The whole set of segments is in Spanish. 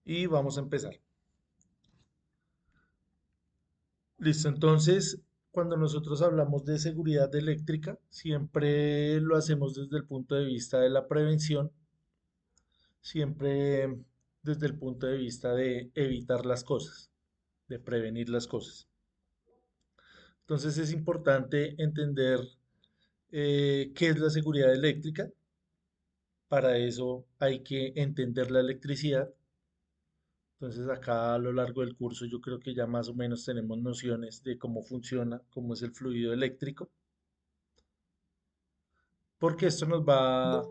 y vamos a empezar. Listo, entonces, cuando nosotros hablamos de seguridad eléctrica, siempre lo hacemos desde el punto de vista de la prevención, siempre desde el punto de vista de evitar las cosas, de prevenir las cosas. Entonces es importante entender qué es la seguridad eléctrica. Para eso hay que entender la electricidad. Entonces acá a lo largo del curso yo creo que ya más o menos tenemos nociones de cómo funciona, cómo es el fluido eléctrico, porque esto nos va a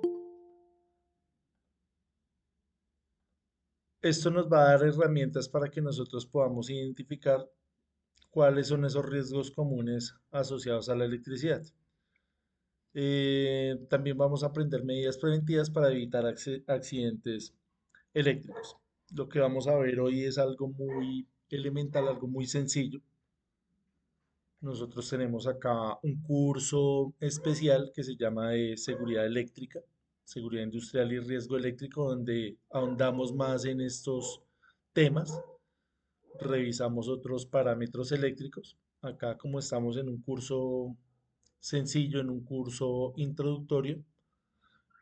dar herramientas para que nosotros podamos identificar cuáles son esos riesgos comunes asociados a la electricidad. También vamos a aprender medidas preventivas para evitar accidentes eléctricos. Lo que vamos a ver hoy es algo muy elemental, algo muy sencillo. Nosotros tenemos acá un curso especial que se llama de seguridad eléctrica, seguridad industrial y riesgo eléctrico, donde ahondamos más en estos temas, revisamos otros parámetros eléctricos. Acá como estamos en un curso sencillo, en un curso introductorio,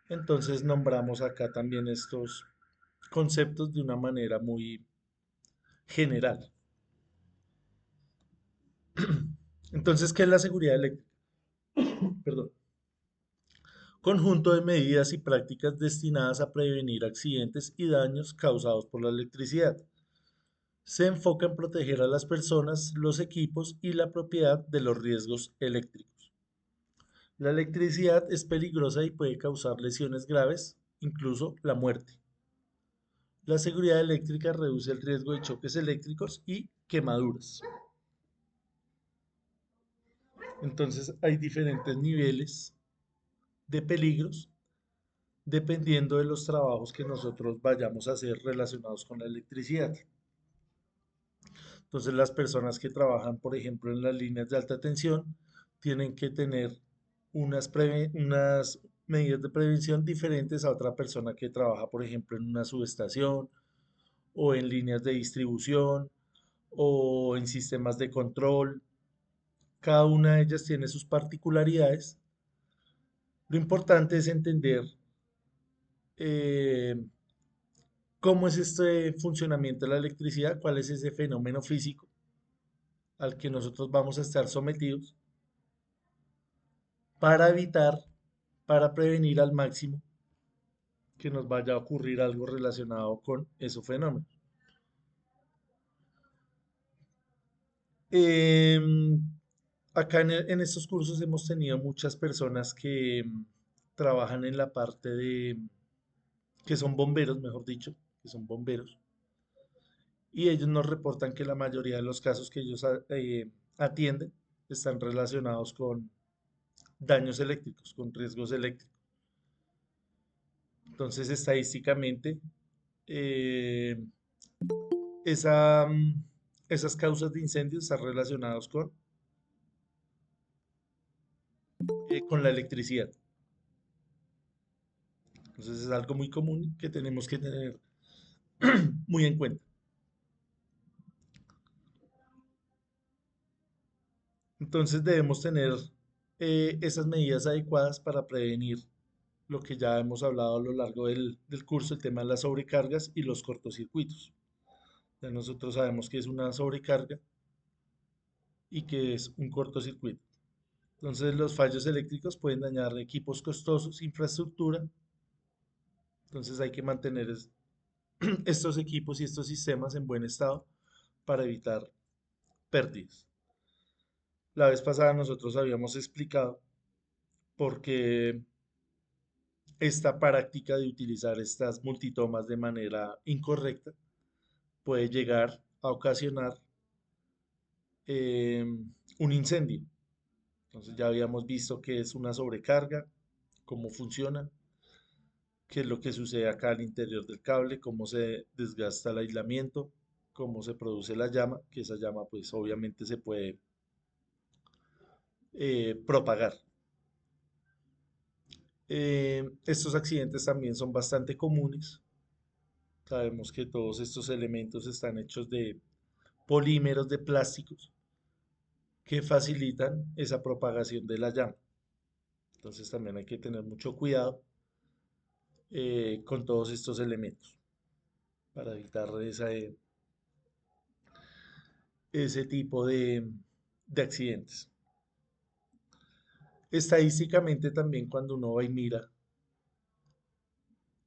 entonces nombramos acá también estos conceptos de una manera muy general. Entonces, ¿qué es la seguridad eléctrica? Perdón. Conjunto de medidas y prácticas destinadas a prevenir accidentes y daños causados por la electricidad. Se enfoca en proteger a las personas, los equipos y la propiedad de los riesgos eléctricos. La electricidad es peligrosa y puede causar lesiones graves, incluso la muerte. La seguridad eléctrica reduce el riesgo de choques eléctricos y quemaduras. Entonces hay diferentes niveles de peligros dependiendo de los trabajos que nosotros vayamos a hacer relacionados con la electricidad. Entonces las personas que trabajan, por ejemplo, en las líneas de alta tensión, tienen que tener unas medidas de prevención diferentes a otra persona que trabaja, por ejemplo, en una subestación o en líneas de distribución o en sistemas de control. Cada una de ellas tiene sus particularidades. Lo importante es entender eh, cómo es este funcionamiento de la electricidad, cuál es ese fenómeno físico al que nosotros vamos a estar sometidos para evitar, para prevenir al máximo que nos vaya a ocurrir algo relacionado con esos fenómenos. Em, Acá en estos cursos hemos tenido muchas personas que trabajan en la parte que son bomberos, mejor dicho, que son bomberos, y ellos nos reportan que la mayoría de los casos que ellos atienden están relacionados con daños eléctricos, con riesgos eléctricos. Entonces, estadísticamente, eh, esa, esas causas de incendios están relacionadas con la electricidad. Entonces, es algo muy común que tenemos que tener muy en cuenta. Entonces, debemos tener esas medidas adecuadas para prevenir lo que ya hemos hablado a lo largo del curso, el tema de las sobrecargas y los cortocircuitos. Ya nosotros sabemos que es una sobrecarga y que es un cortocircuito. Entonces los fallos eléctricos pueden dañar equipos costosos, infraestructura. Entonces hay que mantener estos equipos y estos sistemas en buen estado para evitar pérdidas. La vez pasada nosotros habíamos explicado por qué esta práctica de utilizar estas multitomas de manera incorrecta puede llegar a ocasionar eh, un incendio. Entonces ya habíamos visto qué es una sobrecarga, cómo funciona, qué es lo que sucede acá al interior del cable, cómo se desgasta el aislamiento, cómo se produce la llama, que esa llama pues obviamente se puede propagar. Estos accidentes también son bastante comunes Sabemos que todos estos elementos están hechos de polímeros de plásticos que facilitan esa propagación de la llama. Entonces también hay que tener mucho cuidado con todos estos elementos para evitar ese tipo de accidentes. Estadísticamente también cuando uno va y mira,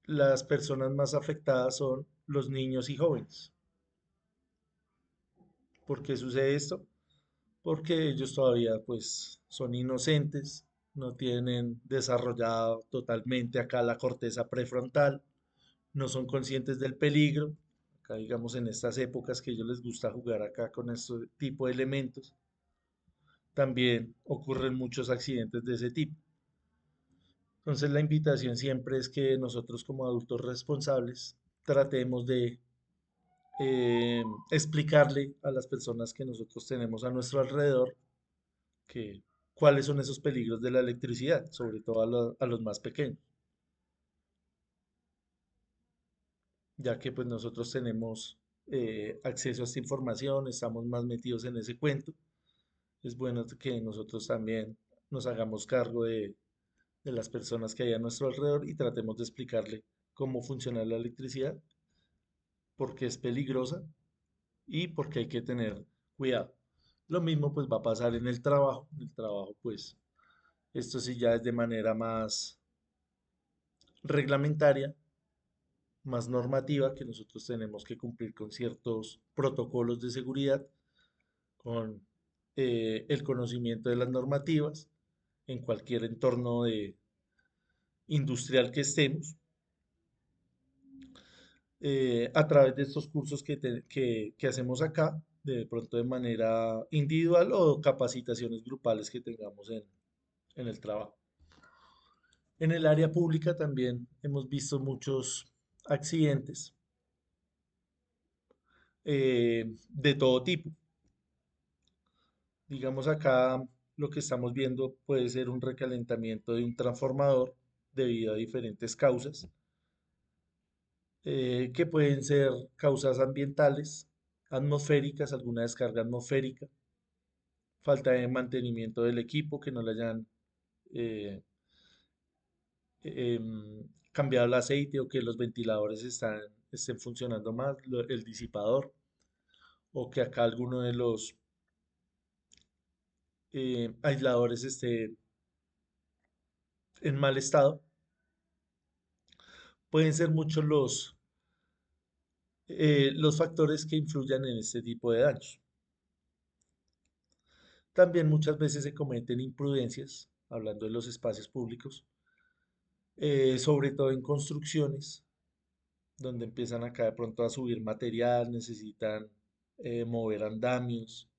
las personas más afectadas son los niños y jóvenes. ¿Por qué sucede esto? Porque ellos todavía pues son inocentes, no tienen desarrollado totalmente acá la corteza prefrontal, no son conscientes del peligro. Acá digamos en estas épocas que a ellos les gusta jugar acá con este tipo de elementos, también ocurren muchos accidentes de ese tipo. Entonces la invitación siempre es que nosotros como adultos responsables tratemos de explicarle a las personas que nosotros tenemos a nuestro alrededor que cuáles son esos peligros de la electricidad, sobre todo a los más pequeños, ya que pues nosotros tenemos acceso a esta información, estamos más metidos en ese cuento. Es bueno que nosotros también nos hagamos cargo de las personas que hay a nuestro alrededor y tratemos de explicarle cómo funciona la electricidad, por qué es peligrosa y por qué hay que tener cuidado. Lo mismo pues va a pasar en el trabajo. En el trabajo pues esto sí ya es de manera más reglamentaria, más normativa, que nosotros tenemos que cumplir con ciertos protocolos de seguridad, con el conocimiento de las normativas en cualquier entorno industrial que estemos, a través de estos cursos que hacemos acá, de pronto de manera individual o capacitaciones grupales que tengamos en el trabajo. En el área pública también hemos visto muchos accidentes de todo tipo. Digamos acá lo que estamos viendo puede ser un recalentamiento de un transformador debido a diferentes causas, que pueden ser causas ambientales, atmosféricas, alguna descarga atmosférica, falta de mantenimiento del equipo, que no le hayan eh, cambiado el aceite o que los ventiladores estén funcionando mal, el disipador, o que acá alguno de los aisladores esté en mal estado. Pueden ser muchos los factores que influyan en este tipo de daños. También muchas veces se cometen imprudencias, hablando de los espacios públicos, sobre todo en construcciones, donde empiezan acá de pronto a subir material, necesitan mover andamios.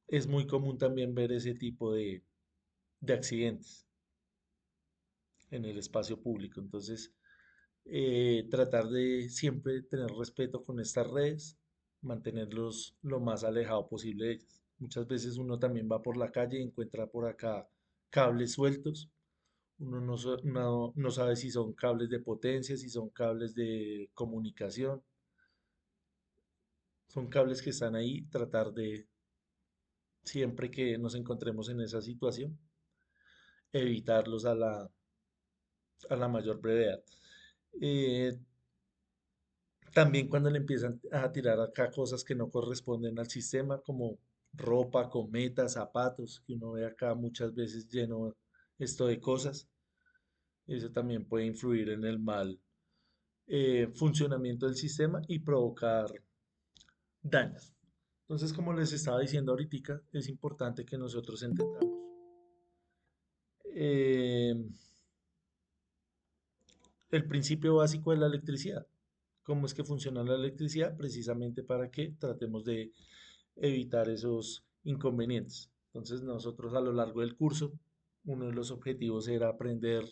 Es muy común también ver ese tipo de accidentes en el espacio público. Entonces, tratar de siempre tener respeto con estas redes, mantenerlos lo más alejado posible de ellas. Muchas veces uno también va por la calle y encuentra por acá cables sueltos. Uno no sabe si son cables de potencia, si son cables de comunicación. Son cables que están ahí, tratar de, siempre que nos encontremos en esa situación, evitarlos a la mayor brevedad. Eh, También cuando le empiezan a tirar acá cosas que no corresponden al sistema, como ropa, cometas, zapatos, que uno ve acá muchas veces lleno esto de cosas, eso también puede influir en el mal funcionamiento del sistema y provocar daños. Entonces, como les estaba diciendo ahorita, es importante que nosotros entendamos eh, el principio básico de la electricidad. ¿Cómo es que funciona la electricidad? Precisamente para que tratemos de evitar esos inconvenientes. Entonces nosotros a lo largo del curso, uno de los objetivos era aprender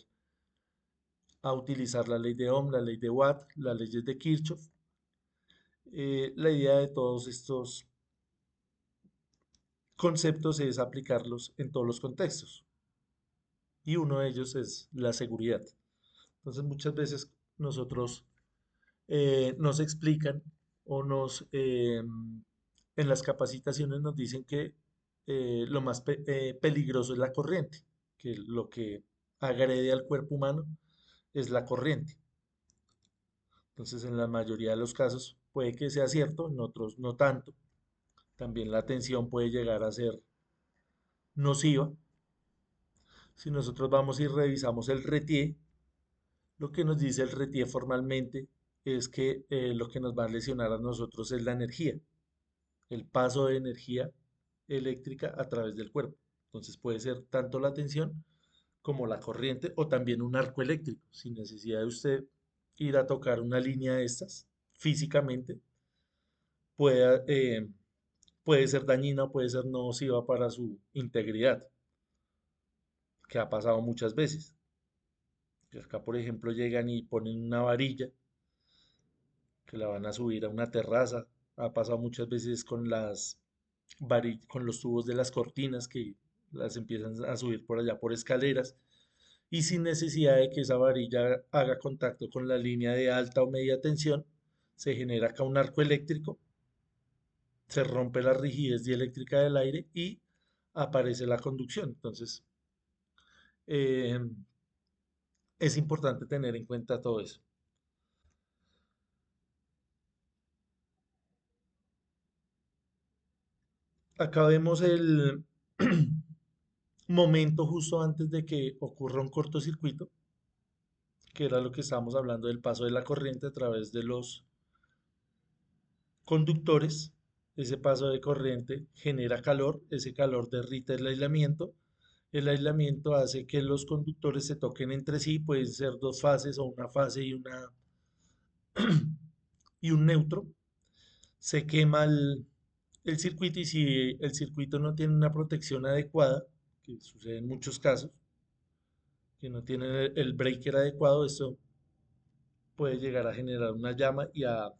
a utilizar la ley de Ohm, la ley de Watt, las leyes de Kirchhoff. La idea de todos estos conceptos es aplicarlos en todos los contextos y uno de ellos es la seguridad. Entonces muchas veces nosotros nos explican o en las capacitaciones nos dicen que lo más peligroso es la corriente, que lo que agrede al cuerpo humano es la corriente. Entonces, en la mayoría de los casos puede que sea cierto, en otros no tanto. También la tensión puede llegar a ser nociva. Si nosotros vamos y revisamos el RETIE, lo que nos dice el RETIE formalmente es que lo que nos va a lesionar a nosotros es la energía, el paso de energía eléctrica a través del cuerpo. Entonces puede ser tanto la tensión como la corriente o también un arco eléctrico, sin necesidad de usted ir a tocar una línea de estas físicamente, puede, puede ser dañina o puede ser nociva para su integridad, que ha pasado muchas veces. Que acá, por ejemplo, llegan y ponen una varilla que la van a subir a una terraza. Ha pasado muchas veces con con los tubos de las cortinas que las empiezan a subir por allá por escaleras y sin necesidad de que esa varilla haga contacto con la línea de alta o media tensión, se genera acá un arco eléctrico, se rompe la rigidez dieléctrica del aire y aparece la conducción. Entonces, eh, es importante tener en cuenta todo eso. Acá vemos el momento justo antes de que ocurra un cortocircuito, que era lo que estábamos hablando del paso de la corriente a través de los conductores. Ese paso de corriente genera calor, ese calor derrite el aislamiento hace que los conductores se toquen entre sí, pueden ser dos fases o una fase y un neutro, se quema el circuito y si el circuito no tiene una protección adecuada, que sucede en muchos casos, que no tiene el breaker adecuado, esto puede llegar a generar una llama y a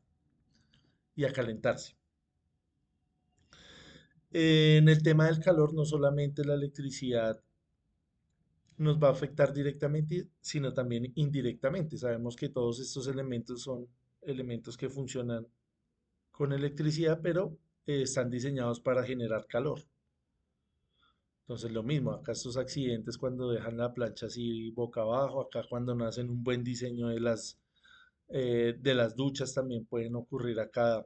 calentarse. En el tema del calor, no solamente la electricidad nos va a afectar directamente, sino también indirectamente. Sabemos que todos estos elementos son elementos que funcionan con electricidad, pero están diseñados para generar calor. Entonces lo mismo, acá estos accidentes cuando dejan la plancha así boca abajo, acá cuando no hacen un buen diseño de las duchas también pueden ocurrir acá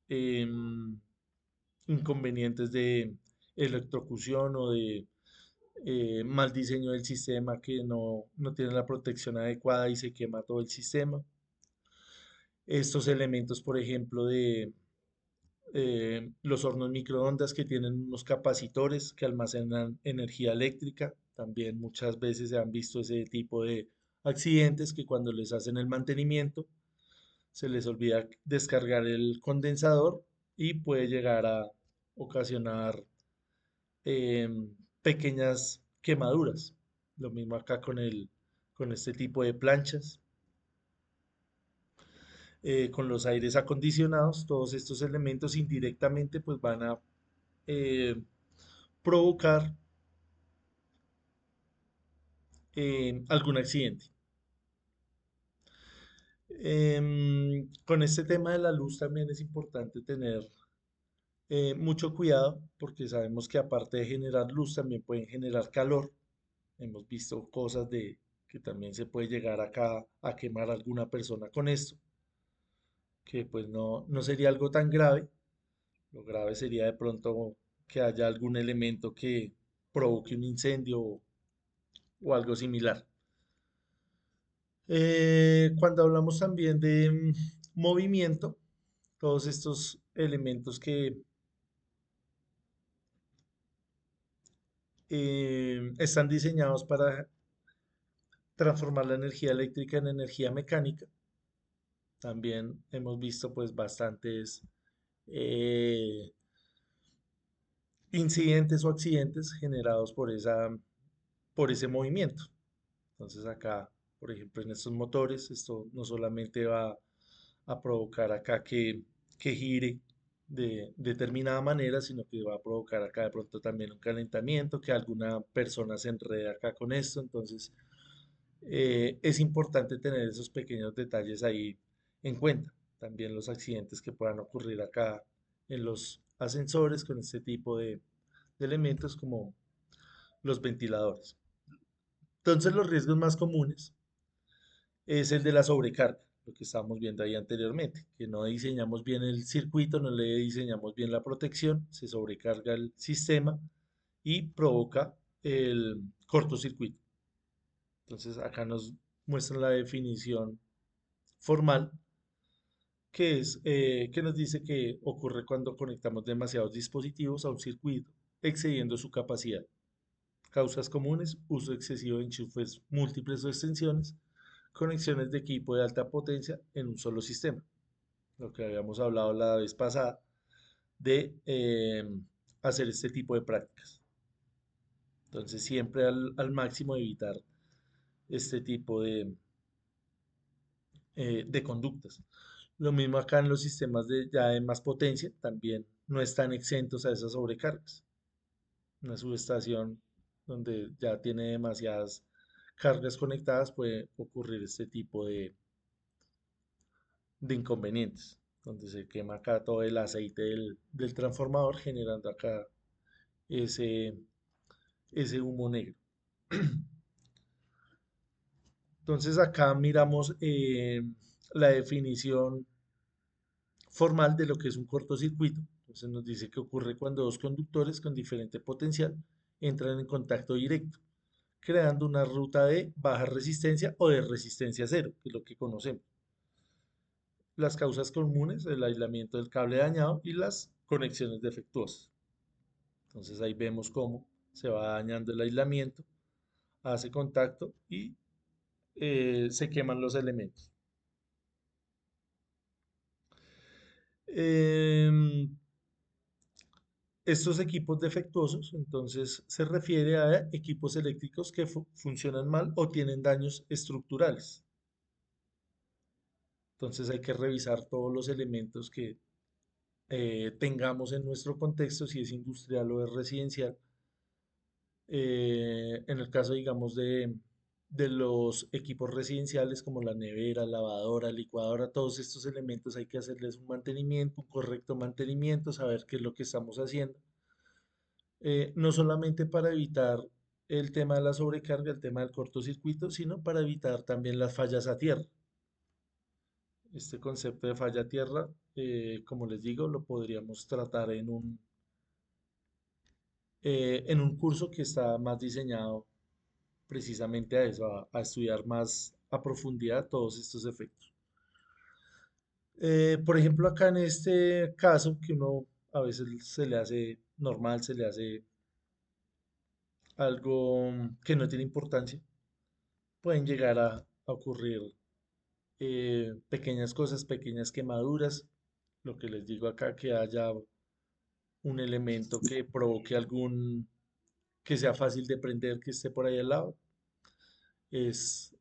em, inconvenientes de electrocución o de mal diseño del sistema que no tiene la protección adecuada y se quema todo el sistema. Estos elementos, por ejemplo, de los hornos microondas que tienen unos capacitores que almacenan energía eléctrica, también muchas veces se han visto ese tipo de accidentes que cuando les hacen el mantenimiento se les olvida descargar el condensador y puede llegar a ocasionar pequeñas quemaduras. Lo mismo acá con este tipo de planchas, con los aires acondicionados, todos estos elementos indirectamente pues van a eh, provocar algún accidente. Con este tema de la luz también es importante tener mucho cuidado porque sabemos que aparte de generar luz también pueden generar calor. Hemos visto cosas de que también se puede llegar acá a quemar a alguna persona con esto, que pues no sería algo tan grave. Lo grave sería de pronto que haya algún elemento que provoque un incendio o algo similar. Cuando hablamos también de movimiento, todos estos elementos que están diseñados para transformar la energía eléctrica en energía mecánica. También hemos visto pues bastantes eh, incidentes o accidentes generados por ese movimiento. Entonces acá, por ejemplo, en estos motores, esto no solamente va a provocar acá que gire de determinada manera, sino que va a provocar acá de pronto también un calentamiento, que alguna persona se enrede acá con esto. Entonces, es importante tener esos pequeños detalles ahí en cuenta. También los accidentes que puedan ocurrir acá en los ascensores con este tipo de elementos como los ventiladores. Entonces los riesgos más comunes es el de la sobrecarga, lo que estábamos viendo ahí anteriormente, que no diseñamos bien el circuito, no le diseñamos bien la protección, se sobrecarga el sistema y provoca el cortocircuito. Entonces acá nos muestra la definición formal que nos dice que ocurre cuando conectamos demasiados dispositivos a un circuito, excediendo su capacidad. Causas comunes, uso excesivo de enchufes múltiples o extensiones, conexiones de equipo de alta potencia en un solo sistema. Lo que habíamos hablado la vez pasada de hacer este tipo de prácticas. Entonces siempre al máximo evitar este tipo de conductas. Lo mismo acá en los sistemas ya de más potencia, también no están exentos a esas sobrecargas. Una subestación donde ya tiene demasiadas cargas conectadas puede ocurrir este tipo de inconvenientes, donde se quema acá todo el aceite del transformador generando acá ese, ese humo negro. Entonces acá miramos la definición formal de lo que es un cortocircuito. Entonces nos dice que ocurre cuando dos conductores con diferente potencial entran en contacto directo, creando una ruta de baja resistencia o de resistencia cero, que es lo que conocemos. Las causas comunes, el aislamiento del cable dañado y las conexiones defectuosas. Entonces ahí vemos cómo se va dañando el aislamiento, hace contacto y se queman los elementos. Em, Estos equipos defectuosos, entonces, se refiere a equipos eléctricos que funcionan mal o tienen daños estructurales. Entonces hay que revisar todos los elementos que tengamos en nuestro contexto, si es industrial o es residencial. En el caso, digamos, de los equipos residenciales como la nevera, lavadora, licuadora, todos estos elementos hay que hacerles un mantenimiento, un correcto mantenimiento, saber qué es lo que estamos haciendo no solamente para evitar el tema de la sobrecarga, el tema del cortocircuito, sino para evitar también las fallas a tierra. Este concepto de falla a tierra, como les digo, lo podríamos tratar en un curso que está más diseñado precisamente a eso, a estudiar más a profundidad todos estos efectos. Por ejemplo, acá en este caso, que uno a veces se le hace normal, se le hace algo que no tiene importancia, pueden llegar a ocurrir pequeñas cosas, pequeñas quemaduras. Lo que les digo acá, que haya un elemento que provoque que sea fácil de prender, que esté por ahí al lado, es,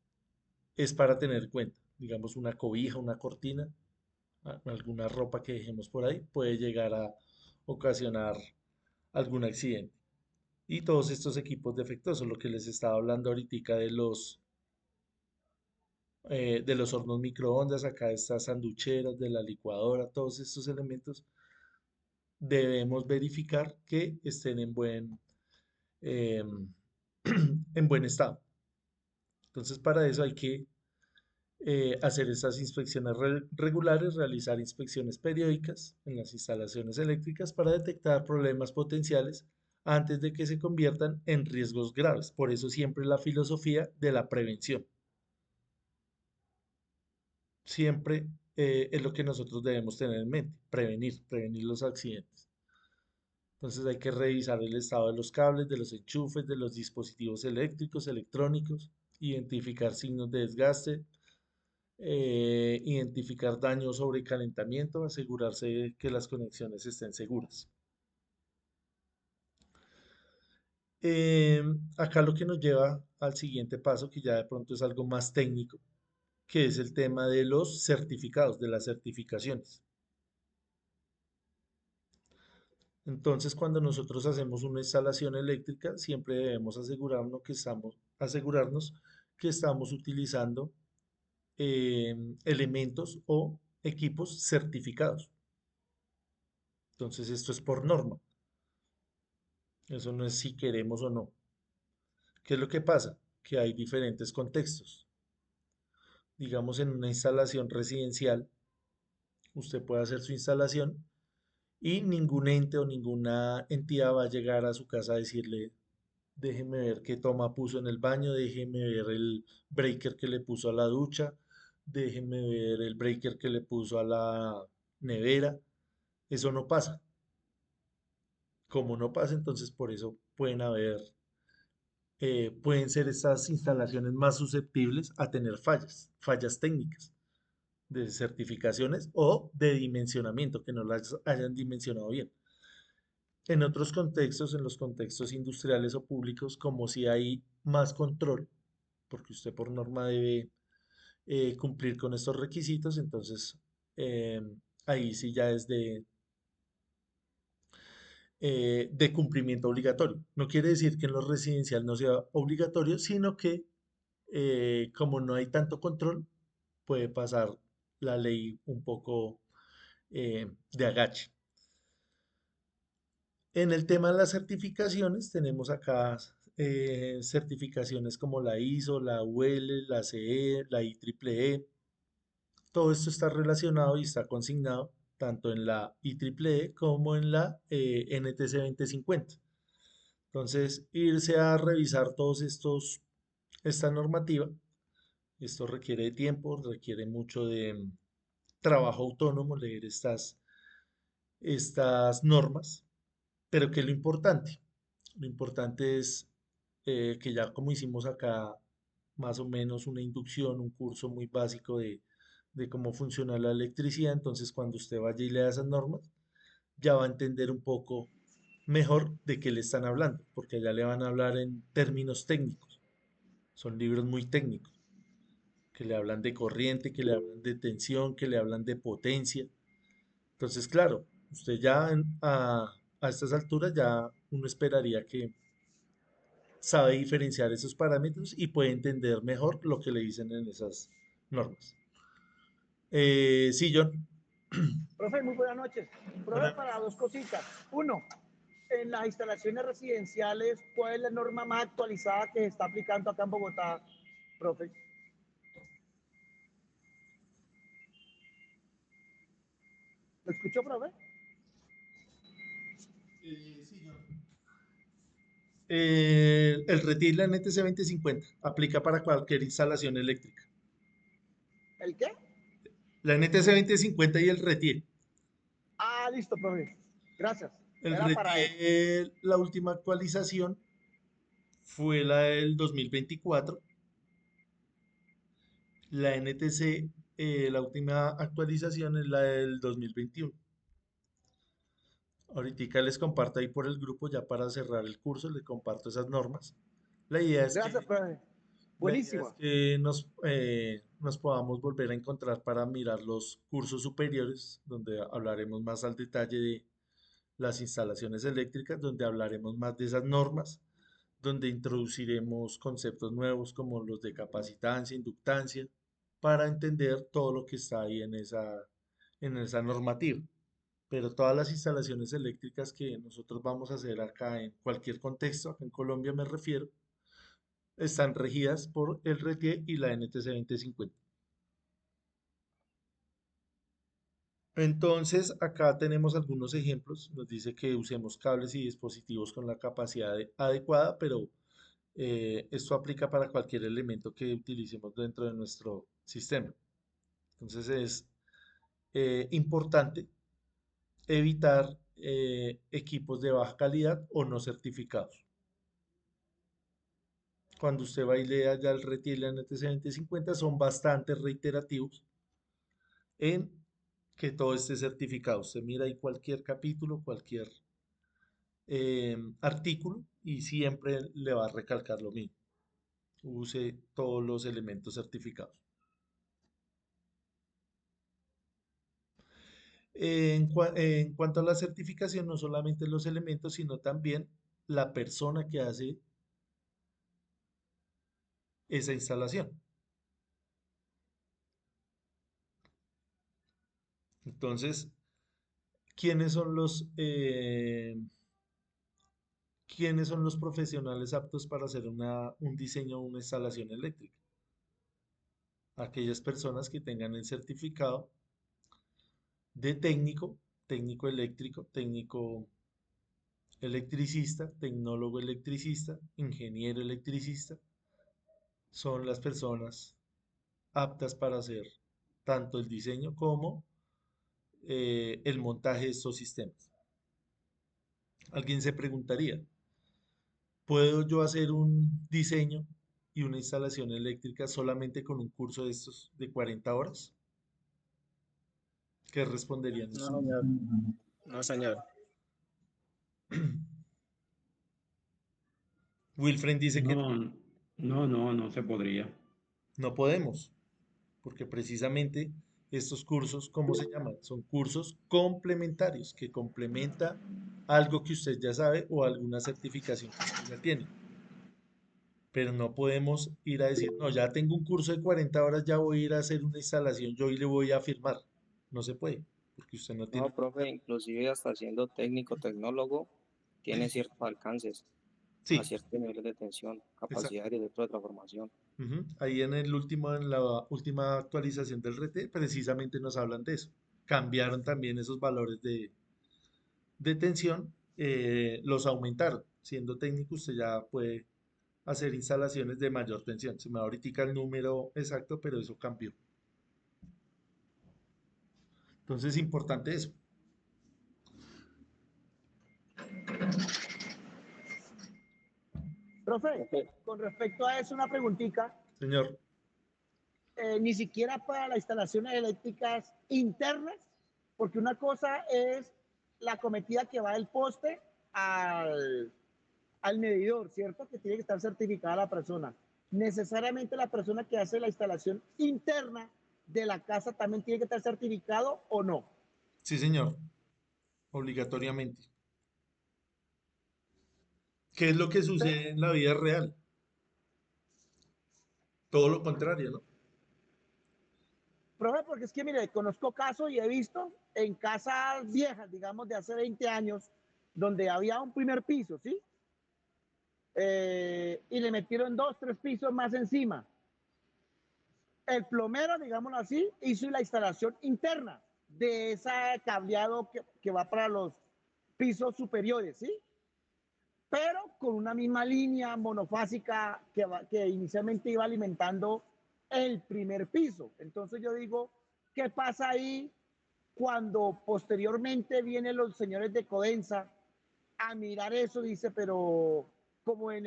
es para tener en cuenta. Digamos, una cobija, una cortina, alguna ropa que dejemos por ahí, puede llegar a ocasionar algún accidente. Y todos estos equipos defectuosos, lo que les estaba hablando ahorita de los hornos microondas, acá estas sanducheras, de la licuadora, todos estos elementos debemos verificar que estén em, en buen estado. Entonces, para eso hay que hacer estas inspecciones regulares, realizar inspecciones periódicas en las instalaciones eléctricas para detectar problemas potenciales antes de que se conviertan en riesgos graves. Por eso siempre la filosofía de la prevención. Siempre es lo que nosotros debemos tener en mente, prevenir los accidentes. Entonces hay que revisar el estado de los cables, de los enchufes, de los dispositivos eléctricos, electrónicos, identificar signos de desgaste, identificar daño o sobrecalentamiento, asegurarse de que las conexiones estén seguras. Acá lo que nos lleva al siguiente paso, que ya de pronto es algo más técnico, que es el tema de los certificados, de las certificaciones. Entonces, cuando nosotros hacemos una instalación eléctrica, siempre debemos asegurarnos que estamos utilizando elementos o equipos certificados. Entonces esto es por norma. Eso no es si queremos o no. ¿Qué es lo que pasa? Que hay diferentes contextos. Digamos, en una instalación residencial, usted puede hacer su instalación y ningún ente o ninguna entidad va a llegar a su casa a decirle, déjeme ver qué toma puso en el baño, déjeme ver el breaker que le puso a la ducha, déjeme ver el breaker que le puso a la nevera. Eso no pasa. Como no pasa, entonces por eso pueden ser estas instalaciones más susceptibles a tener fallas técnicas de certificaciones o de dimensionamiento, que no las hayan dimensionado bien. En otros contextos, en los contextos industriales o públicos, como si hay más control, porque usted por norma debe cumplir con estos requisitos, entonces eh, ahí sí ya es de cumplimiento obligatorio. No quiere decir que en lo residencial no sea obligatorio, sino que como no hay tanto control, puede pasar la ley un poco de agache. En el tema de las certificaciones, tenemos acá certificaciones como la ISO, la UL, la CE, la IEEE. Todo esto está relacionado y está consignado tanto en la IEEE como en la NTC 2050. Entonces, irse a revisar esta normativa, esto requiere de tiempo, requiere mucho de trabajo autónomo, leer estas normas, pero ¿qué es lo importante? Lo importante es que ya como hicimos acá más o menos una inducción, un curso muy básico de cómo funciona la electricidad, entonces cuando usted vaya y lea esas normas, ya va a entender un poco mejor de qué le están hablando, porque allá le van a hablar en términos técnicos. Son libros muy técnicos, que le hablan de corriente, que le hablan de tensión, que le hablan de potencia. Entonces, claro, usted ya a estas alturas ya uno esperaría que sabe diferenciar esos parámetros y puede entender mejor lo que le dicen en esas normas. Sí, John. Profe, muy buenas noches. Profe, Buena- para dos cositas. Uno, en las instalaciones residenciales, ¿cuál es la norma más actualizada que se está aplicando acá en Bogotá, profe? ¿Lo escuchó, profe? Sí, John. El RETIL, la NTC 2050, aplica para cualquier instalación eléctrica. ¿El qué? La NTC 2050 y el RETIL. Ah, listo, profe. Gracias. El Era para eso. RETIL, la última actualización fue la del 2024. La NTC, la última actualización es la del 2021. Ahorita les comparto ahí por el grupo ya para cerrar el curso, les comparto esas normas. La idea es Gracias, que, profe. la idea es Buenísimo. que nos podamos volver a encontrar para mirar los cursos superiores, donde hablaremos más al detalle de las instalaciones eléctricas, donde hablaremos más de esas normas, donde introduciremos conceptos nuevos como los de capacitancia, inductancia, para entender todo lo que está ahí en esa normativa. Pero todas las instalaciones eléctricas que nosotros vamos a hacer acá en cualquier contexto, acá en Colombia me refiero, están regidas por el RETIE y la NTC 2050. Entonces, acá tenemos algunos ejemplos. Nos dice que usemos cables y dispositivos con la capacidad adecuada, pero esto aplica para cualquier elemento que utilicemos dentro de nuestro sistema. Entonces, es importante evitar equipos de baja calidad o no certificados. Cuando usted va y lea ya el RETI y la NTC 2050, son bastante reiterativos en que todo esté certificado. Usted mira ahí cualquier capítulo, cualquier artículo y siempre le va a recalcar lo mismo. Use todos los elementos certificados. En cuanto a la certificación, no solamente los elementos, sino también la persona que hace esa instalación. Entonces, ¿quiénes son quiénes son los profesionales aptos para hacer un diseño o una instalación eléctrica? Aquellas personas que tengan el certificado de técnico, técnico eléctrico, técnico electricista, tecnólogo electricista, ingeniero electricista, son las personas aptas para hacer tanto el diseño como el montaje de estos sistemas. Alguien se preguntaría, ¿puedo yo hacer un diseño y una instalación eléctrica solamente con un curso de estos de 40 horas? ¿Qué responderían No, ustedes? señor. No, señor. Wilfred dice que No, no, no, no se podría. no podemos, porque precisamente estos cursos, ¿cómo se llaman? Son cursos complementarios que complementa algo que usted ya sabe o alguna certificación que usted ya tiene. Pero no podemos ir a decir, no, ya tengo un curso de 40 horas, ya voy a ir a hacer una instalación, yo y le voy a firmar. No se puede, porque usted no tiene No, una... profe, inclusive hasta siendo técnico, tecnólogo, tiene ciertos alcances a Sí, ciertos niveles de tensión, exacto. capacidad y de transformación. Ujú. Ahí en la última actualización del RT, precisamente nos hablan de eso. Cambiaron también esos valores de tensión, los aumentaron. Siendo técnico, usted ya puede hacer instalaciones de mayor tensión. Se me va ahorita el número exacto, pero eso cambió. Entonces es importante eso. Profe, Profe, con respecto a eso, una preguntita. Señor, Ni siquiera para las instalaciones eléctricas internas, porque una cosa es la cometida que va del poste al, al medidor, ¿cierto? Que tiene que estar certificada la persona. Necesariamente la persona que hace la instalación interna de la casa también tiene que estar certificado o no. sí, señor, obligatoriamente. ¿Qué es lo que sucede en la vida real? Todo lo contrario, ¿no? Profe, porque es que, mire, conozco casos y he visto en casas viejas, digamos, de hace 20 años, donde había un primer piso, ¿sí? Y le metieron dos, tres pisos más encima. El plomero, digámoslo así, hizo la instalación interna de ese cableado que va para los pisos superiores, ¿sí? Pero con una misma línea monofásica que inicialmente iba alimentando el primer piso. Entonces yo digo, ¿qué pasa ahí cuando posteriormente vienen los señores de Codensa a mirar eso? Dice, pero como en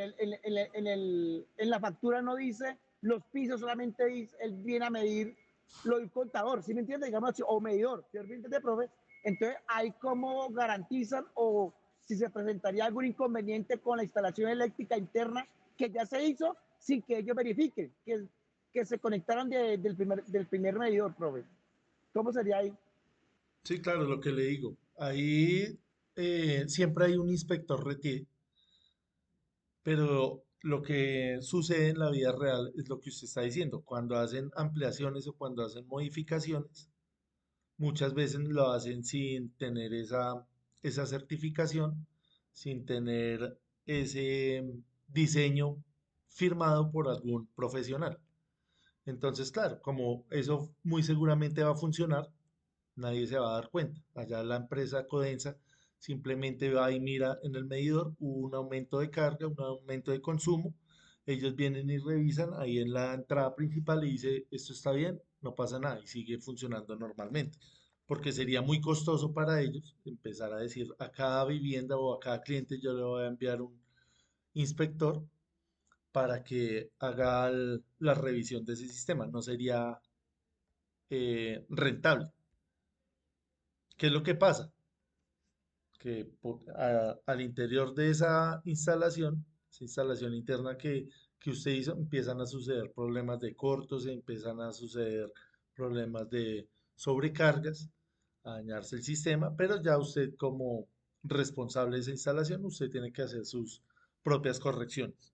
la factura no dice los pisos, solamente dice, él viene a medir lo del contador, ¿sí me entiende? Digamos así, o medidor, ¿sí me entiende, profe? Entonces, ahí cómo garantizan o si se presentaría algún inconveniente con la instalación eléctrica interna que ya se hizo sin que ellos verifiquen que se conectaron del primer medidor, profe. ¿Cómo sería ahí? Sí, claro, lo que le digo. Ahí siempre hay un inspector RT, pero lo que sucede en la vida real es lo que usted está diciendo. Cuando hacen ampliaciones o cuando hacen modificaciones, muchas veces lo hacen sin tener esa certificación, sin tener ese diseño firmado por algún profesional. Entonces, claro, como eso muy seguramente va a funcionar, nadie se va a dar cuenta. Allá la empresa Codensa simplemente va y mira en el medidor, hubo un aumento de carga, un aumento de consumo. Ellos vienen y revisan ahí en la entrada principal y dice, esto está bien, no pasa nada y sigue funcionando normalmente. Porque sería muy costoso para ellos empezar a decir a cada vivienda o a cada cliente yo le voy a enviar un inspector para que haga la revisión de ese sistema. No sería rentable. ¿Qué es lo que pasa? Que al interior de esa instalación interna que usted hizo, empiezan a suceder problemas de cortos, empiezan a suceder problemas de sobrecargas, a dañarse el sistema, pero ya usted como responsable de esa instalación, usted tiene que hacer sus propias correcciones.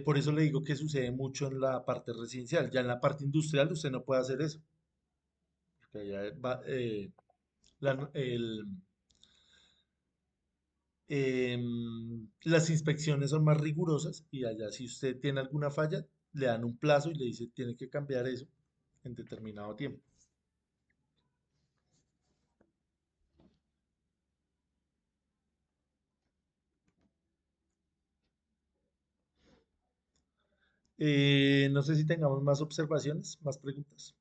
Por eso le digo que sucede mucho en la parte residencial. Ya en la parte industrial usted no puede hacer eso. porque allá la- el, las inspecciones son más rigurosas y allá si usted tiene alguna falla, le dan un plazo y le dice tiene que cambiar eso en determinado tiempo. No sé si tengamos más observaciones, más preguntas.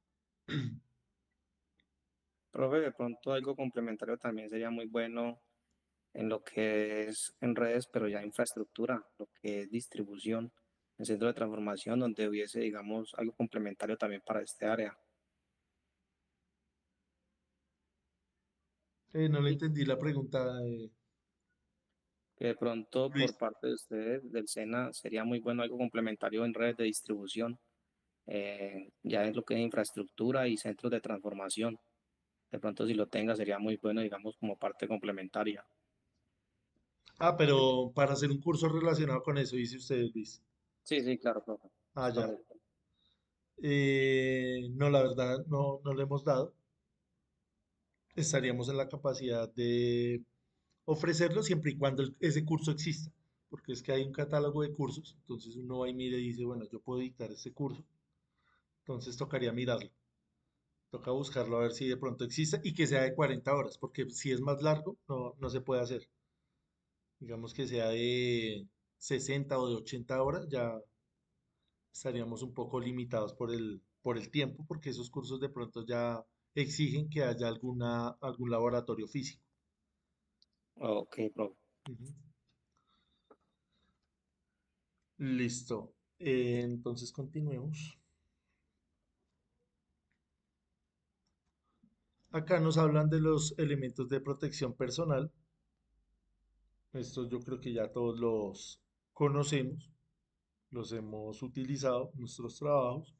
Profe, de pronto algo complementario también sería muy bueno en lo que es en redes, pero ya infraestructura, lo que es distribución, el centro de transformación, donde hubiese, digamos, algo complementario también para este área. No le Y entendí la pregunta, que de pronto por Luis. parte de ustedes, del SENA, sería muy bueno algo complementario en redes de distribución, ya es lo que es infraestructura y centros de transformación. De pronto si lo tenga sería muy bueno, digamos, como parte complementaria. Ah, pero para hacer un curso relacionado con eso, dice usted, Luis. Sí, sí, claro, profe. Ah, Es ya. correcto. No, la verdad, no le hemos dado. Estaríamos en la capacidad de ofrecerlo siempre y cuando ese curso exista. Porque es que hay un catálogo de cursos, entonces uno va y mira y dice, bueno, yo puedo dictar este curso, entonces tocaría mirarlo. Toca buscarlo a ver si de pronto existe y que sea de 40 horas, porque si es más largo, no se puede hacer. Digamos que sea de 60 o de 80 horas, ya estaríamos un poco limitados por el tiempo, porque esos cursos de pronto ya exigen que haya algún laboratorio físico. Ok, profe. Ujú. Listo. Entonces continuemos. Acá nos hablan de los elementos de protección personal. Estos yo creo que ya todos los conocemos, los hemos utilizado en nuestros trabajos.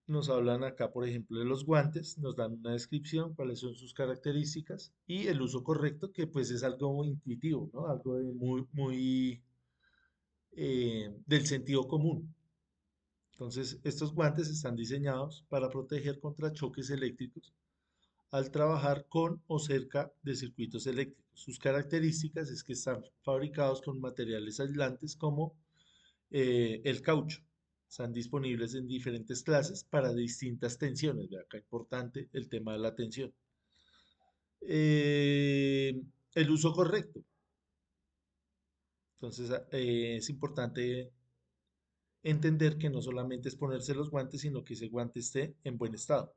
Nos hablan acá, por ejemplo, de los guantes, nos dan una descripción, cuáles son sus características y el uso correcto, que pues es algo intuitivo, ¿no? Algo muy del sentido común. Entonces, estos guantes están diseñados para proteger contra choques eléctricos al trabajar con o cerca de circuitos eléctricos. Sus características es que están fabricados con materiales aislantes como el caucho. Están disponibles en diferentes clases para distintas tensiones. Vea acá importante el tema de la tensión. Eh, el uso correcto. Entonces es importante entender que no solamente es ponerse los guantes, sino que ese guante esté en buen estado.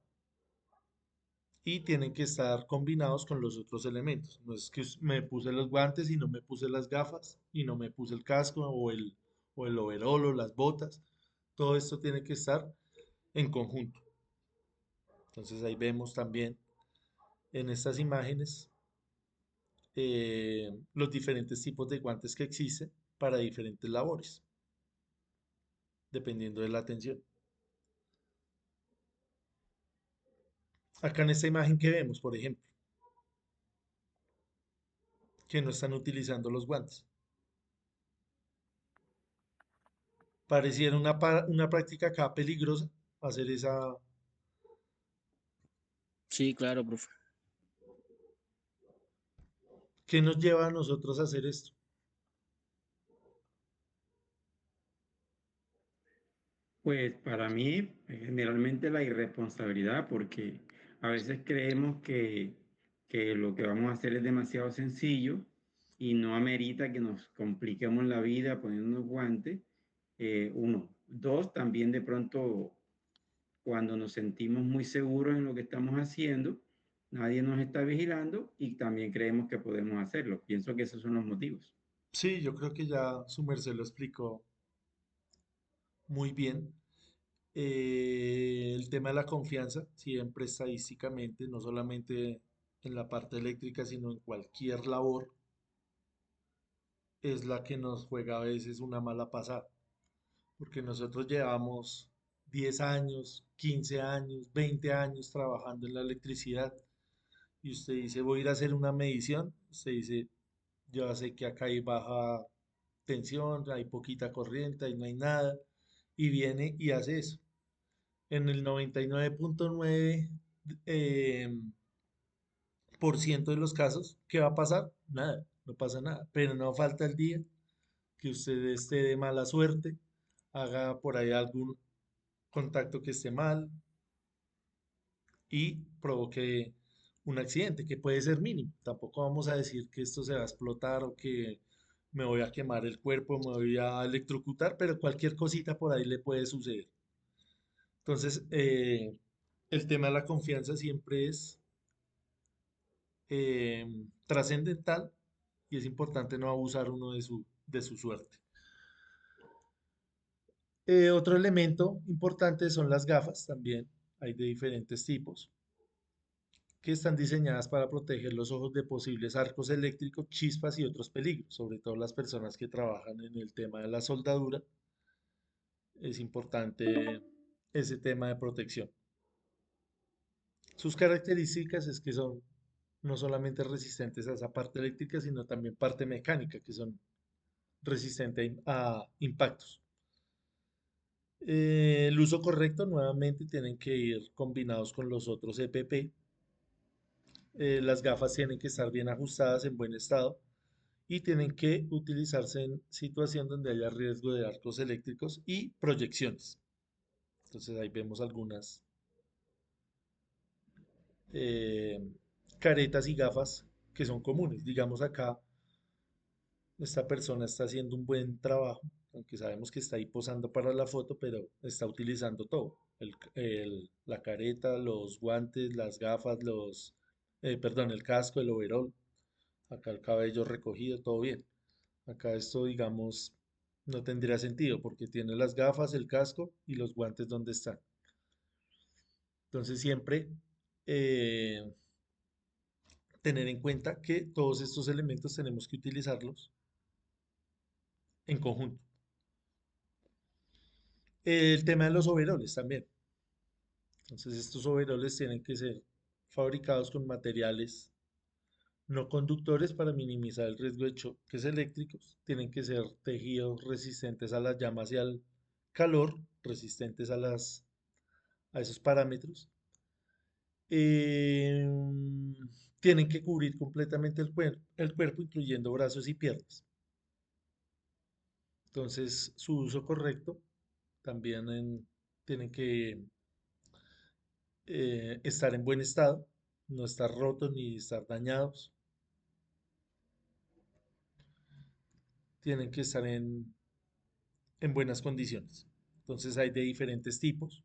Y tienen que estar combinados con los otros elementos. No es que me puse los guantes y no me puse las gafas y no me puse el casco o el overol o las botas. Todo esto tiene que estar en conjunto. Entonces ahí vemos también en estas imágenes los diferentes tipos de guantes que existen para diferentes labores, dependiendo de la tensión. Acá en esta imagen que vemos, por ejemplo, que no están utilizando los guantes. Pareciera una práctica acá peligrosa hacer esa. Sí, claro, profe. ¿Qué nos lleva a nosotros a hacer esto? Pues para mí, generalmente la irresponsabilidad, porque a veces creemos que lo que vamos a hacer es demasiado sencillo y no amerita que nos compliquemos la vida poniendo unos guantes. Uno. Dos, también de pronto cuando nos sentimos muy seguros en lo que estamos haciendo, nadie nos está vigilando y también creemos que podemos hacerlo. Pienso que esos son los motivos. Sí, yo creo que ya su merced lo explicó muy bien. El tema de la confianza, siempre estadísticamente, no solamente en la parte eléctrica, sino en cualquier labor, es la que nos juega a veces una mala pasada, porque nosotros llevamos 10 años, 15 años, 20 años trabajando en la electricidad y usted dice, voy a ir a hacer una medición, usted dice, yo sé que acá hay baja tensión, hay poquita corriente, ahí no hay nada, y viene y hace eso. En el 99,9 eh, por ciento de los casos, ¿qué va a pasar? Nada, no pasa nada. Pero no falta el día que usted esté de mala suerte, haga por ahí algún contacto que esté mal y provoque un accidente que puede ser mínimo. Tampoco vamos a decir que esto se va a explotar o que me voy a quemar el cuerpo, me voy a electrocutar, pero cualquier cosita por ahí le puede suceder. Entonces, el tema de la confianza siempre es trascendental y es importante no abusar uno de su suerte. Otro elemento importante son las gafas también. Hay de diferentes tipos que están diseñadas para proteger los ojos de posibles arcos eléctricos, chispas y otros peligros, sobre todo las personas que trabajan en el tema de la soldadura. Es importante ese tema de protección. Sus características es que son no solamente resistentes a esa parte eléctrica, sino también parte mecánica, que son resistentes a impactos. El uso correcto, nuevamente, tienen que ir combinados con los otros EPP. Las gafas tienen que estar bien ajustadas, en buen estado, y tienen que utilizarse en situación donde haya riesgo de arcos eléctricos y proyecciones. Entonces ahí vemos algunas eh, caretas y gafas que son comunes. Digamos acá, esta persona está haciendo un buen trabajo, aunque sabemos que está ahí posando para la foto, pero está utilizando todo. La careta, los guantes, las gafas, perdón, el casco, el overol, acá el cabello recogido, todo bien. Acá esto, digamos, no tendría sentido porque tiene las gafas, el casco y los guantes donde están. Entonces siempre eh, tener en cuenta que todos estos elementos tenemos que utilizarlos en conjunto. El tema de los overoles también. Entonces estos overoles tienen que ser fabricados con materiales no conductores para minimizar el riesgo de choques eléctricos. Tienen que ser tejidos resistentes a las llamas y al calor, resistentes a esos parámetros. Tienen que cubrir completamente el cuerpo, incluyendo brazos y piernas. Entonces, su uso correcto también tienen que estar en buen estado, no estar rotos ni estar dañados. Tienen que estar en buenas condiciones. Entonces, hay de diferentes tipos,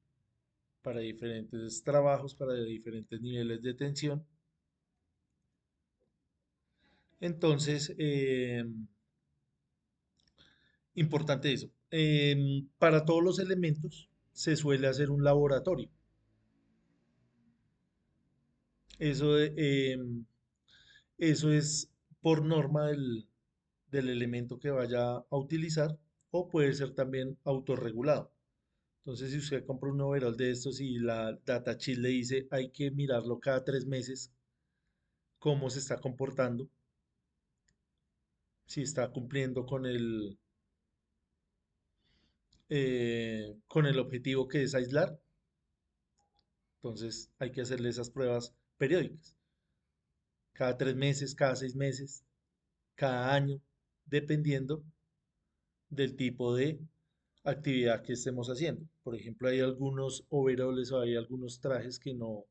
para diferentes trabajos, para diferentes niveles de tensión. Entonces, importante eso. Para todos los elementos se suele hacer un laboratorio. Eso, eso es por norma del elemento que vaya a utilizar o puede ser también autorregulado. Entonces, si usted compra un overall de estos y la datasheet le dice hay que mirarlo cada 3 meses, cómo se está comportando, si está cumpliendo con el objetivo que es aislar, entonces hay que hacerle esas pruebas periódicas, cada 3 meses, cada 6 meses, cada año, dependiendo del tipo de actividad que estemos haciendo. Por ejemplo, hay algunos overoles o hay algunos trajes que no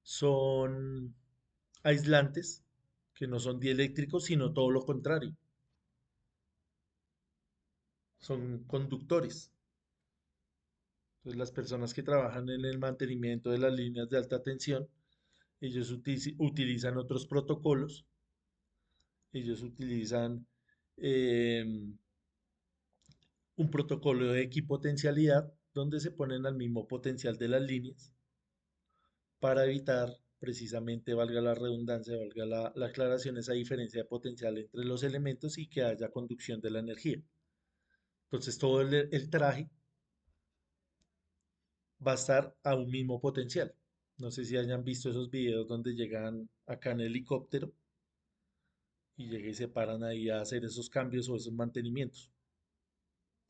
son aislantes, que no son dieléctricos, sino todo lo contrario, son conductores. Entonces, las personas que trabajan en el mantenimiento de las líneas de alta tensión, ellos utilizan otros protocolos, ellos utilizan em, un protocolo de equipotencialidad donde se ponen al mismo potencial de las líneas para evitar precisamente, valga la redundancia, valga la aclaración, esa diferencia de potencial entre los elementos y que haya conducción de la energía. Entonces todo el traje va a estar a un mismo potencial. No sé si hayan visto esos videos donde llegan acá en helicóptero y llegan y se paran ahí a hacer esos cambios o esos mantenimientos.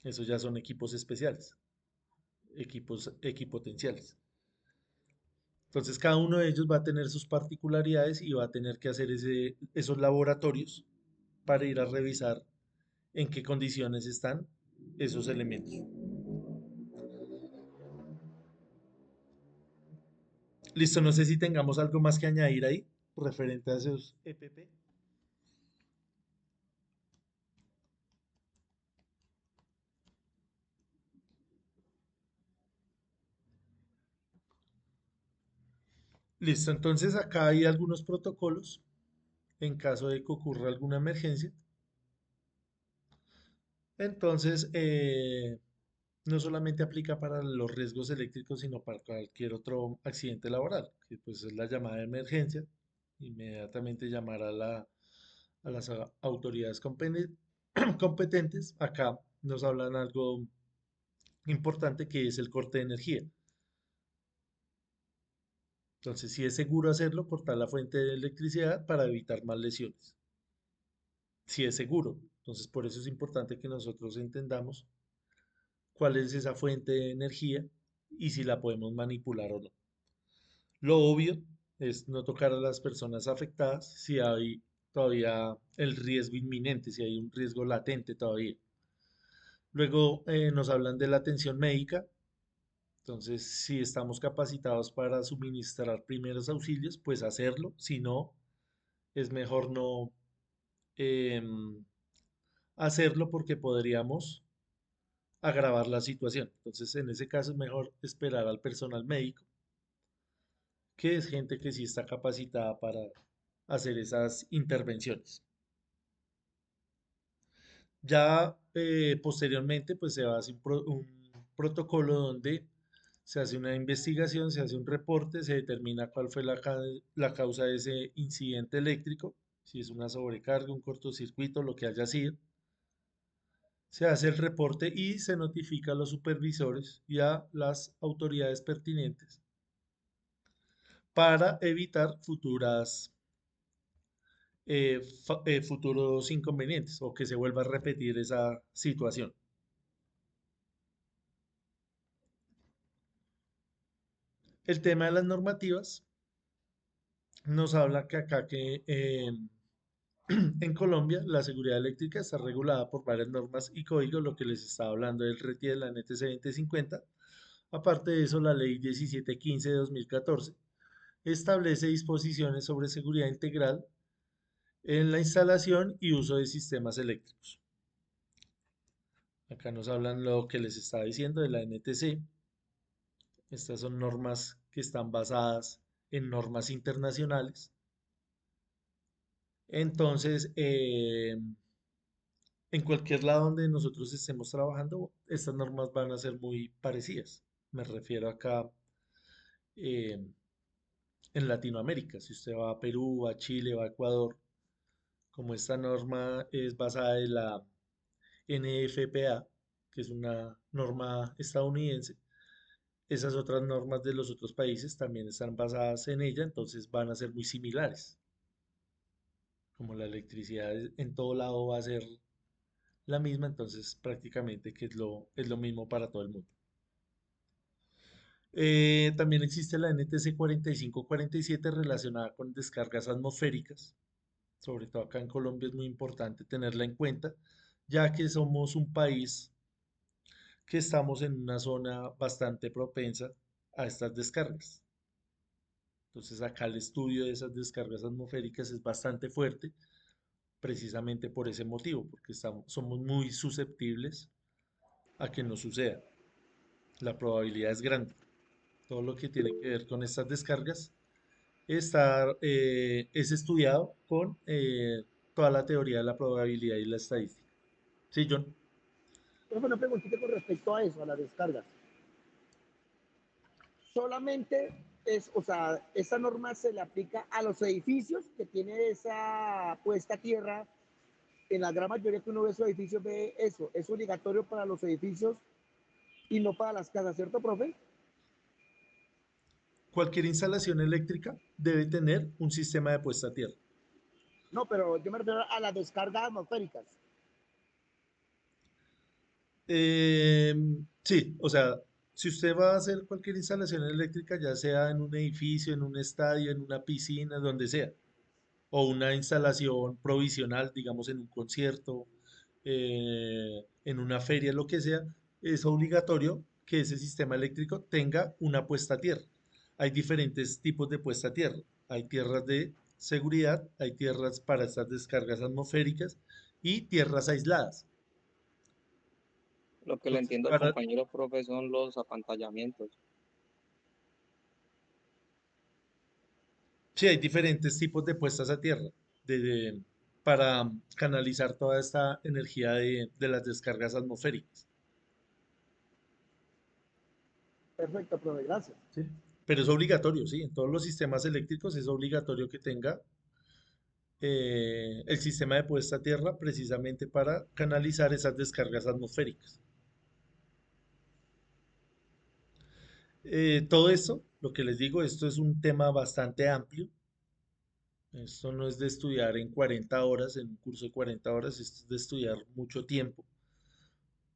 Esos ya son equipos especiales, equipos equipotenciales. Entonces, cada uno de ellos va a tener sus particularidades y va a tener que hacer esos laboratorios para ir a revisar en qué condiciones están esos elementos. Listo, no sé si tengamos algo más que añadir ahí referente a esos EPP. Listo, entonces acá hay algunos protocolos en caso de que ocurra alguna emergencia. Entonces, no solamente aplica para los riesgos eléctricos, sino para cualquier otro accidente laboral, que pues es la llamada de emergencia, inmediatamente llamar a las autoridades competentes. Acá nos hablan algo importante que es el corte de energía. Entonces, si es seguro hacerlo, cortar la fuente de electricidad para evitar más lesiones. Si es seguro. Entonces, por eso es importante que nosotros entendamos cuál es esa fuente de energía y si la podemos manipular o no. Lo obvio es no tocar a las personas afectadas si hay todavía el riesgo inminente, si hay un riesgo latente todavía. Luego nos hablan de la atención médica. Entonces, si estamos capacitados para suministrar primeros auxilios, pues hacerlo. Si no, es mejor no em, hacerlo porque podríamos agravar la situación. Entonces, en ese caso es mejor esperar al personal médico, que es gente que sí está capacitada para hacer esas intervenciones. Ya posteriormente, pues se hace un protocolo donde se hace una investigación, se hace un reporte, se determina cuál fue la causa de ese incidente eléctrico, si es una sobrecarga, un cortocircuito, lo que haya sido. Se hace el reporte y se notifica a los supervisores y a las autoridades pertinentes para evitar futuros inconvenientes o que se vuelva a repetir esa situación. El tema de las normativas nos habla que acá que en Colombia la seguridad eléctrica está regulada por varias normas y códigos, lo que les estaba hablando del RETI de la NTC 2050. Aparte de eso, la ley 1715 de 2014 establece disposiciones sobre seguridad integral en la instalación y uso de sistemas eléctricos. Acá nos hablan lo que les estaba diciendo de la NTC. Estas son normas que están basadas en normas internacionales. Entonces, en cualquier lado donde nosotros estemos trabajando, estas normas van a ser muy parecidas. Me refiero acá eh, en Latinoamérica. Si usted va a Perú, a Chile, va a Ecuador, como esta norma es basada en la NFPA, que es una norma estadounidense, esas otras normas de los otros países también están basadas en ella, entonces van a ser muy similares. Como la electricidad en todo lado va a ser la misma, entonces prácticamente que es lo mismo para todo el mundo. También existe la NTC 4547 relacionada con descargas atmosféricas. Sobre todo acá en Colombia es muy importante tenerla en cuenta, ya que somos un país que estamos en una zona bastante propensa a estas descargas. Entonces acá el estudio de esas descargas atmosféricas es bastante fuerte, precisamente por ese motivo, porque somos muy susceptibles a que nos suceda. La probabilidad es grande. Todo lo que tiene que ver con estas descargas es estudiado con toda la teoría de la probabilidad y la estadística. Sí, John. Pero una preguntita con respecto a eso, a las descargas. Solamente es, o sea, esa norma se le aplica a los edificios que tienen esa puesta a tierra. En la gran mayoría que uno ve esos edificios ve eso. Es obligatorio para los edificios y no para las casas, ¿cierto, profe? Cualquier instalación eléctrica debe tener un sistema de puesta a tierra. No, pero yo me refiero a las descargas atmosféricas. Sí, o sea, Si usted va a hacer cualquier instalación eléctrica, ya sea en un edificio, en un estadio, en una piscina, donde sea, o una instalación provisional, digamos en un concierto, en una feria, lo que sea, es obligatorio que ese sistema eléctrico tenga una puesta a tierra. Hay diferentes tipos de puesta a tierra. Hay tierras de seguridad, hay tierras para estas descargas atmosféricas y tierras aisladas. Lo que le Entonces, entiendo al para, compañero profe son los apantallamientos. sí, hay diferentes tipos de puestas a tierra para canalizar toda esta energía de las descargas atmosféricas. Perfecto, profe, gracias. ¿Sí? Pero es obligatorio, ¿sí? En todos los sistemas eléctricos es obligatorio que tenga el sistema de puesta a tierra precisamente para canalizar esas descargas atmosféricas. Todo esto, lo que les digo, esto es un tema bastante amplio. Esto no es de estudiar en 40 horas, en un curso de 40 horas, esto es de estudiar mucho tiempo,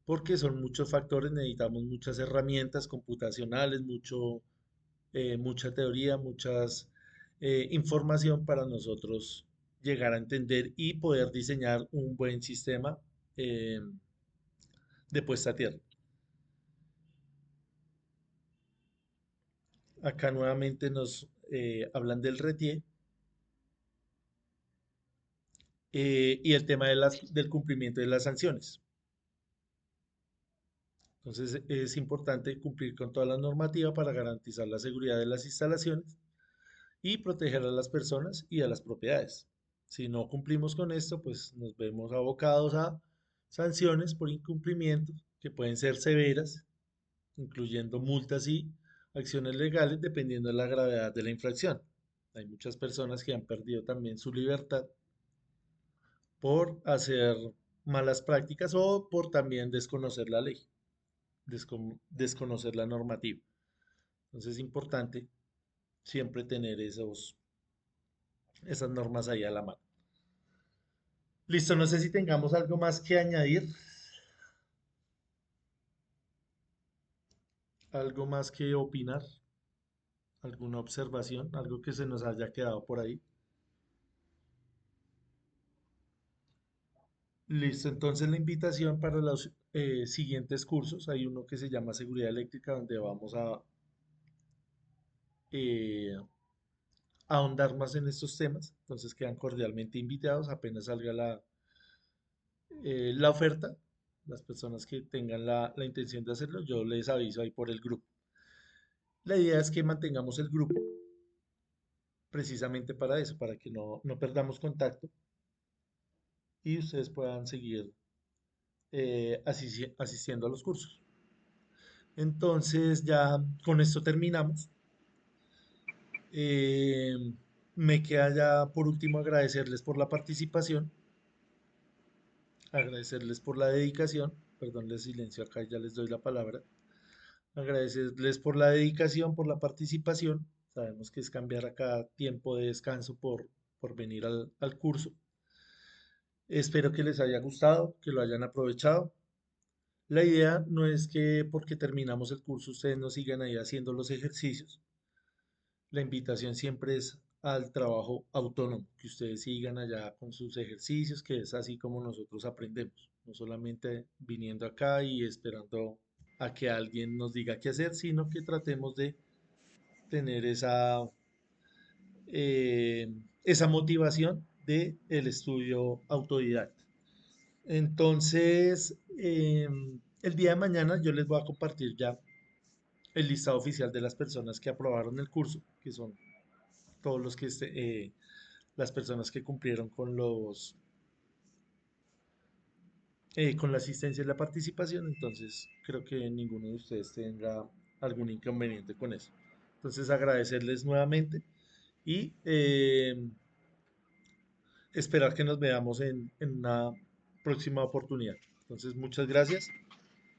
porque son muchos factores, necesitamos muchas herramientas computacionales, mucha teoría, muchas información para nosotros llegar a entender y poder diseñar un buen sistema eh, de puesta a tierra. Acá nuevamente nos hablan del RETIE y el tema del cumplimiento de las sanciones. Entonces es importante cumplir con toda la normativa para garantizar la seguridad de las instalaciones y proteger a las personas y a las propiedades. Si no cumplimos con esto, pues nos vemos abocados a sanciones por incumplimiento que pueden ser severas, incluyendo multas y acciones legales dependiendo de la gravedad de la infracción. Hay muchas personas que han perdido también su libertad por hacer malas prácticas o por también desconocer la ley, desconocer la normativa. Entonces es importante siempre tener esas normas ahí a la mano. Listo, no sé si tengamos algo más que añadir, algo más que opinar, alguna observación, algo que se nos haya quedado por ahí. Listo, entonces la invitación para los siguientes cursos, hay uno que se llama Seguridad Eléctrica, donde vamos a eh, ahondar más en estos temas, entonces quedan cordialmente invitados apenas salga la oferta, las personas que tengan la intención de hacerlo, yo les aviso ahí por el grupo. La idea es que mantengamos el grupo precisamente para eso, para que no perdamos contacto y ustedes puedan seguir asistiendo a los cursos. Entonces ya con esto terminamos. Eh, Me queda ya por último agradecerles por la participación, agradecerles por la dedicación, perdón, les silencio acá y ya les doy la palabra, agradecerles por la dedicación, por la participación. Sabemos que es cambiar acá tiempo de descanso por venir al curso. Espero que les haya gustado, que lo hayan aprovechado. La idea no es que porque terminamos el curso ustedes no sigan ahí haciendo los ejercicios. La invitación siempre es al trabajo autónomo, que ustedes sigan allá con sus ejercicios, que es así como nosotros aprendemos, no solamente viniendo acá y esperando a que alguien nos diga qué hacer, sino que tratemos de tener eh, esa motivación de el estudio autodidacta. Entonces, el día de mañana yo les voy a compartir ya el listado oficial de las personas que aprobaron el curso, que son todos los que las personas que cumplieron con la asistencia y la participación. Entonces, creo que ninguno de ustedes tenga algún inconveniente con eso. Entonces, agradecerles nuevamente y esperar que nos veamos en una próxima oportunidad. Entonces, muchas gracias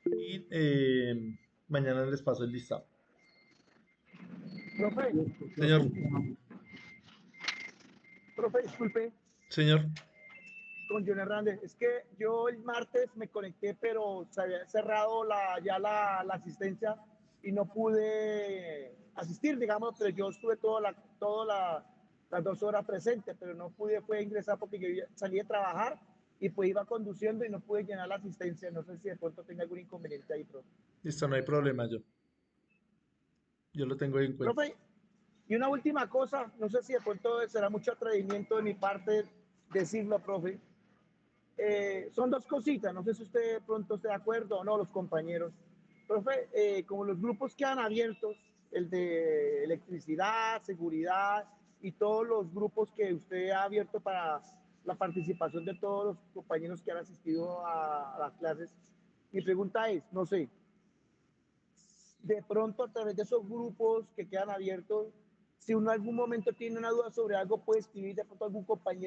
y mañana les paso el listado. Profe, Señor, profe, disculpe, señor, con John Hernández. Es que yo el martes me conecté, pero se había cerrado la asistencia. y no pude asistir, digamos, pero yo estuve las 2 horas presente, pero no pude fue ingresar porque yo salí de trabajar y pues iba conduciendo y no pude llenar la asistencia. No sé si de pronto tenga algún inconveniente ahí, profe. Listo, no hay problema, yo lo tengo ahí en cuenta. Profe, y una última cosa, no sé si de pronto será mucho atrevimiento de mi parte decirlo, profe. Son 2 cositas, no sé si usted de pronto esté de acuerdo o no, los compañeros. Profe, como los grupos quedan abiertos, el de electricidad, seguridad y todos los grupos que usted ha abierto para la participación de todos los compañeros que han asistido a las clases, mi pregunta es, no sé, de pronto a través de esos grupos que quedan abiertos, si uno en algún momento tiene una duda sobre algo, puede escribir de pronto a algún compañero